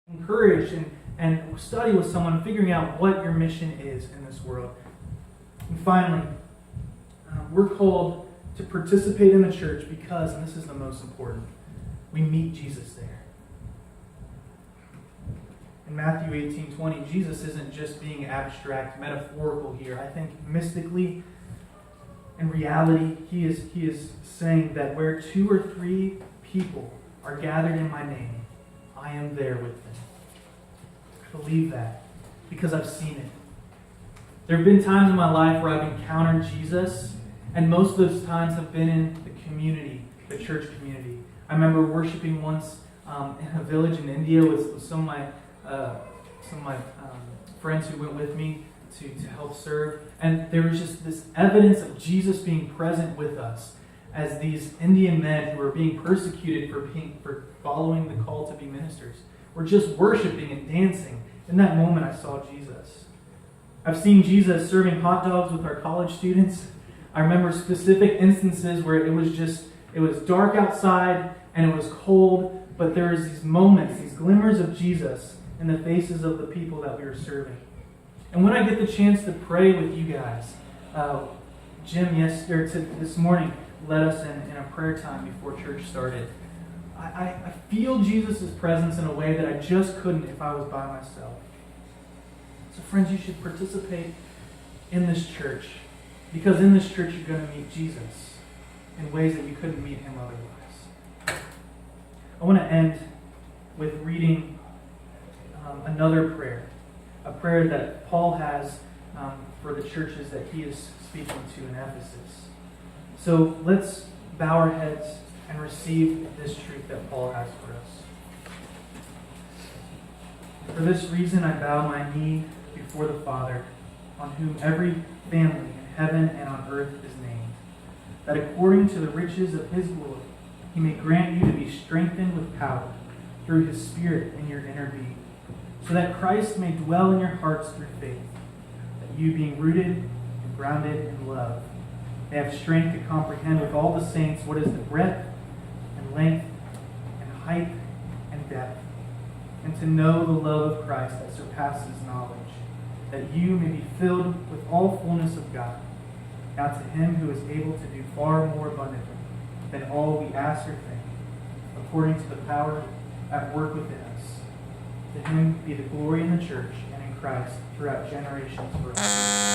encourage and study with someone, figuring out what your mission is in this world. And finally, we're called to participate in the church because, and this is the most important, we meet Jesus there. In Matthew 18:20, Jesus isn't just being abstract, metaphorical here. I think mystically, in reality, he is saying that where 2 or 3 people are gathered in my name, I am there with them. I believe that because I've seen it. There have been times in my life where I've encountered Jesus, and most of those times have been in the community, the church community. I remember worshiping once in a village in India with some of my friends who went with me to help serve, and there was just this evidence of Jesus being present with us as these Indian men who were being persecuted for following the call to be ministers were just worshiping and dancing. In that moment, I saw Jesus. I've seen Jesus serving hot dogs with our college students. I remember specific instances where it was dark outside and it was cold, but there was these moments, these glimmers of Jesus in the faces of the people that we were serving. And when I get the chance to pray with you guys, Jim this morning led us in a prayer time before church started. I feel Jesus' presence in a way that I just couldn't if I was by myself. So friends, you should participate in this church, because in this church you're going to meet Jesus in ways that you couldn't meet him otherwise. I want to end with reading another prayer, a prayer that Paul has for the churches that he is speaking to in Ephesus. So let's bow our heads and receive this truth that Paul has for us. For this reason I bow my knee before the Father, on whom every family in heaven and on earth is named, that according to the riches of his glory he may grant you to be strengthened with power through his Spirit in your inner being, so that Christ may dwell in your hearts through faith, that you, being rooted and grounded in love, may have strength to comprehend with all the saints what is the breadth and length and height and depth, and to know the love of Christ that surpasses knowledge, that you may be filled with all fullness of God. Now to him who is able to do far more abundantly than all we ask or think, according to the power at work within us, to him be the glory in the church and in Christ throughout generations forever.